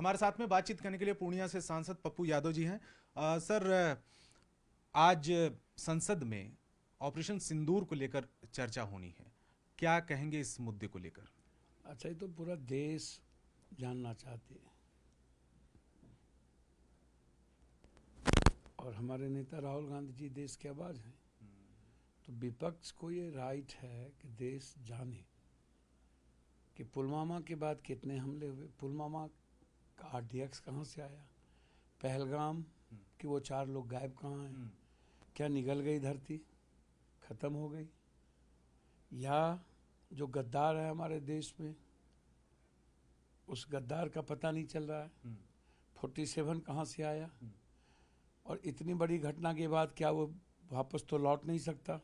हमारे साथ में बातचीत करने के लिए पूर्णिया से सांसद पप्पू यादव जी हैं। सर, आज संसद में ऑपरेशन सिंदूर को लेकर चर्चा होनी है, क्या कहेंगे इस मुद्दे को लेकर? अच्छा, ये तो पूरा देश जानना चाहते हैं और हमारे नेता राहुल गांधी जी देश के आवाज़ हैं। तो विपक्ष को ये राइट है कि देश जाने कि पुलवामा के बाद कितने हमले हुए, पुलवामा का आरडीएक्स कहाँ से आया, पहलगाम कि वो 4 लोग गायब कहाँ हैं, क्या निगल गई धरती, ख़त्म हो गई, या जो गद्दार है हमारे देश में उस गद्दार का पता नहीं चल रहा है, 47 कहाँ से आया, और इतनी बड़ी घटना के बाद क्या वो वापस तो लौट नहीं सकता।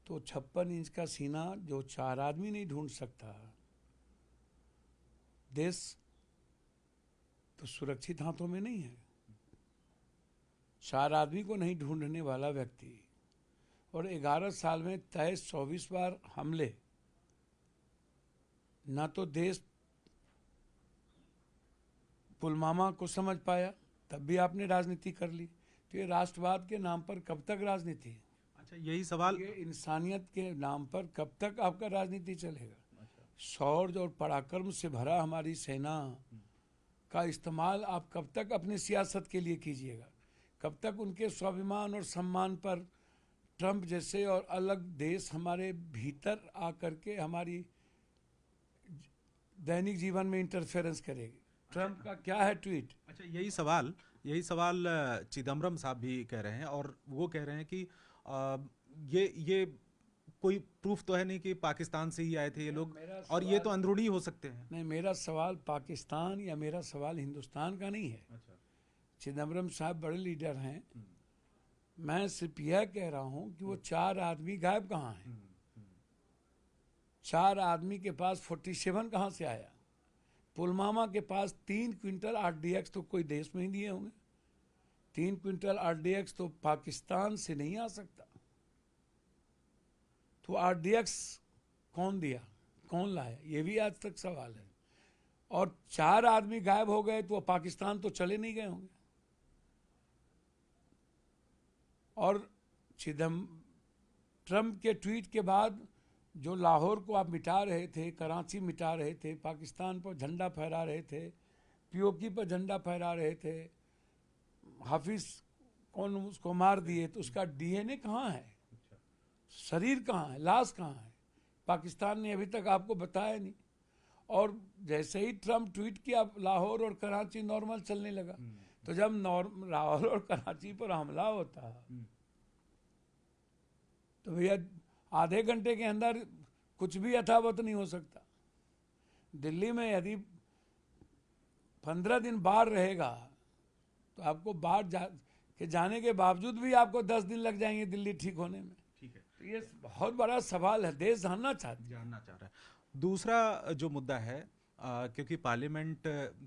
तो 56 इंच का सीना जो 4 आदमी नहीं ढूंढ सकता, देश तो सुरक्षित हाथों में नहीं है। 4 आदमी को नहीं ढूंढने वाला व्यक्ति और 11 साल में तय 24 बार हमले, ना तो देश पुलवामा को समझ पाया, तब भी आपने राजनीति कर ली। तो ये राष्ट्रवाद के नाम पर कब तक राजनीति है? अच्छा, यही सवाल। ये इंसानियत के नाम पर कब तक आपका राजनीति चलेगा? शौर्य और पराक्रम से भरा हमारी सेना का इस्तेमाल आप कब तक अपनी सियासत के लिए कीजिएगा? कब तक उनके स्वाभिमान और सम्मान पर ट्रंप जैसे और अलग देश हमारे भीतर आकर के हमारी दैनिक जीवन में इंटरफेरेंस करेगी? ट्रंप का क्या है ट्वीट? अच्छा, यही सवाल चिदम्बरम साहब भी कह रहे हैं, और वो कह रहे हैं कि ये कोई प्रूफ तो है नहीं कि पाकिस्तान से ही आए थे ये लोग, और ये तो अंदरूनी हो सकते हैं। नहीं, मेरा सवाल पाकिस्तान या मेरा सवाल हिंदुस्तान का नहीं है। अच्छा। चिदम्बरम साहब बड़े लीडर हैं, मैं सिर्फ यह कह रहा हूं कि वो 4 आदमी गायब कहाँ हैं? 4 आदमी के पास 47 कहाँ से आया? पुलवामा के पास 3 क्विंटल आरडीएक्स तो कोई देश में ही दिए होंगे। 3 क्विंटल आरडीएक्स तो पाकिस्तान से नहीं आ सकता। तो आरडीएक्स कौन दिया, कौन लाया, ये भी आज तक सवाल है। और 4 आदमी गायब हो गए तो पाकिस्तान तो चले नहीं गए होंगे। और ट्रंप के ट्वीट के बाद जो लाहौर को आप मिटा रहे थे, कराची मिटा रहे थे, पाकिस्तान पर झंडा फहरा रहे थे, पीओके पर झंडा फहरा रहे थे, हाफिज कौन उसको मार दिए, तो उसका डीएनए कहाँ है? शरीर कहाँ है? लाश कहाँ है? पाकिस्तान ने अभी तक आपको बताया नहीं। और जैसे ही ट्रंप ट्वीट किया, लाहौर और कराची नॉर्मल चलने लगा। तो जब लाहौर और कराची पर हमला होता तो भैया आधे घंटे के अंदर कुछ भी यथावत नहीं हो सकता। दिल्ली में यदि 15 दिन बाढ़ रहेगा तो आपको के जाने के बावजूद भी आपको 10 दिन लग जाएंगे दिल्ली ठीक होने में। ठीक है, तो ये बहुत बड़ा सवाल है, देश जानना चाह रहा है। दूसरा जो मुद्दा है, क्योंकि पार्लियामेंट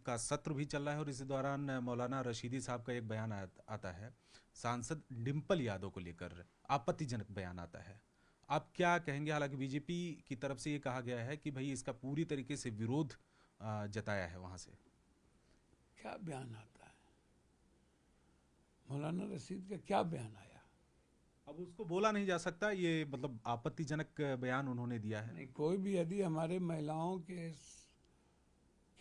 का सत्र भी चल रहा है और इसी दौरान मौलाना रशीदी साहब का एक बयान आता है, सांसद डिम्पल यादव को लेकर आपत्तिजनक बयान आता है। आप क्या कहेंगे? हालांकि बीजेपी की तरफ से ये कहा गया है कि भाई इसका पूरी तरीके से विरोध जताया है वहां से। क्या बयान आता है? मौलाना रशीद का क्या बयान आया? अब उसको बोला नहीं जा सकता, ये मतलब आपत्तिजनक बयान उन्होंने दिया है। नहीं, कोई भी यदि हमारे महिलाओं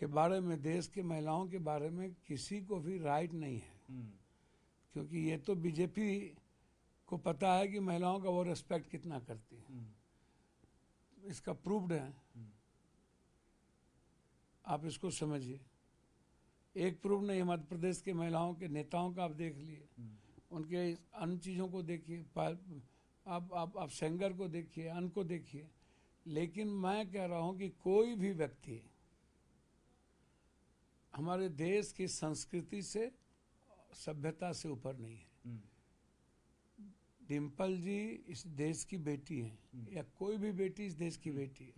के बारे में, देश के महिलाओं के बारे में किसी को भी राइट नहीं है, क्योंकि ये तो बीजेपी को पता है कि महिलाओं का वो रेस्पेक्ट कितना करती है। इसका प्रूव्ड है, आप इसको समझिए। एक प्रूव नहीं, मध्य प्रदेश के महिलाओं के नेताओं का आप देख लिए, उनके अन्य चीज़ों को देखिए, आप सेंगर को देखिए, अन्य को देखिए। लेकिन मैं कह रहा हूं कि कोई भी व्यक्ति हमारे देश की संस्कृति से, सभ्यता से ऊपर नहीं है। डिम्पल जी इस देश की बेटी हैं, या कोई भी बेटी इस देश की बेटी है।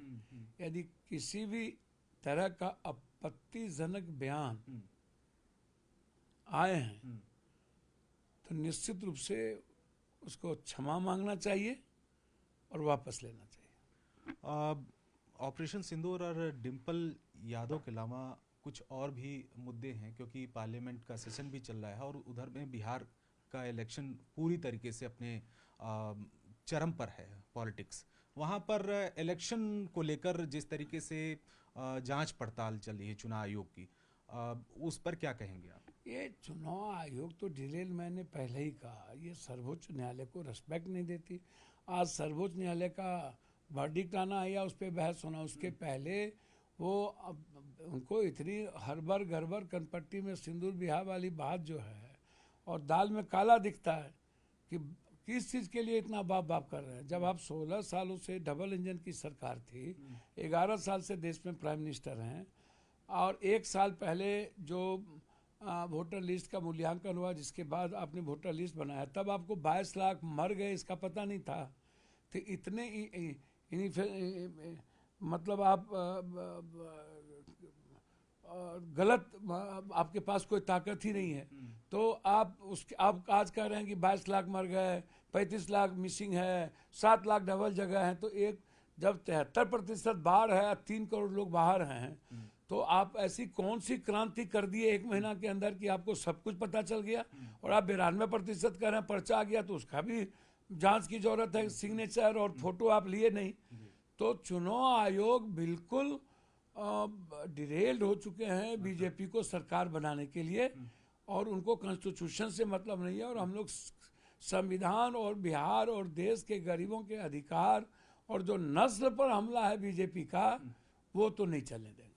यदि किसी भी तरह का आपत्तिजनक बयान आए हैं तो निश्चित रूप से उसको क्षमा मांगना चाहिए और वापस लेना चाहिए। ऑपरेशन सिंदूर और डिम्पल यादव के अलावा कुछ और भी मुद्दे हैं, क्योंकि पार्लियामेंट का सेशन भी चल रहा है और उधर में बिहार का इलेक्शन पूरी तरीके से अपने चरम पर है पॉलिटिक्स। वहाँ पर इलेक्शन को लेकर जिस तरीके से जांच पड़ताल चल रही है चुनाव आयोग की, उस पर क्या कहेंगे आप? ये चुनाव आयोग तो डिटेल मैंने पहले ही कहा, ये सर्वोच्च न्यायालय को रिस्पेक्ट नहीं देती। आज सर्वोच्च न्यायालय का वर्डिक्ट आना या उस पर बहस होना, उसके पहले वो उनको इतनी हड़बड़ गड़बड़ कनपट्टी में सिंदूर बिहार वाली बात जो है, और दाल में काला दिखता है कि किस चीज़ के लिए इतना बाप बाप कर रहे हैं। जब आप 16 सालों से डबल इंजन की सरकार थी, 11 साल से देश में प्राइम मिनिस्टर हैं, और 1 साल पहले जो वोटर लिस्ट का मूल्यांकन हुआ, जिसके बाद आपने वोटर लिस्ट बनाया, तब आपको 22 लाख मर गए इसका पता नहीं था। तो इतने मतलब आप गलत, आपके पास कोई ताकत ही नहीं है, तो आप आज कह रहे हैं कि 22 लाख मर गए, 35 लाख मिसिंग है, 7 लाख डबल जगह है। तो जब 73% बाहर है, 3 करोड़ लोग बाहर हैं, तो आप ऐसी कौन सी क्रांति कर दिए 1 महीना के अंदर कि आपको सब कुछ पता चल गया? और आप 92% कह रहे हैं पर्चा आ गया, तो उसका भी जांच की जरूरत है। सिग्नेचर और फोटो आप लिए नहीं। तो चुनाव आयोग बिल्कुल डिरेल्ड हो चुके हैं बीजेपी को सरकार बनाने के लिए, और उनको कॉन्स्टिट्यूशन से मतलब नहीं है। और हम लोग संविधान और बिहार और देश के गरीबों के अधिकार और जो नस्ल पर हमला है बीजेपी का, वो तो नहीं चलने देंगे।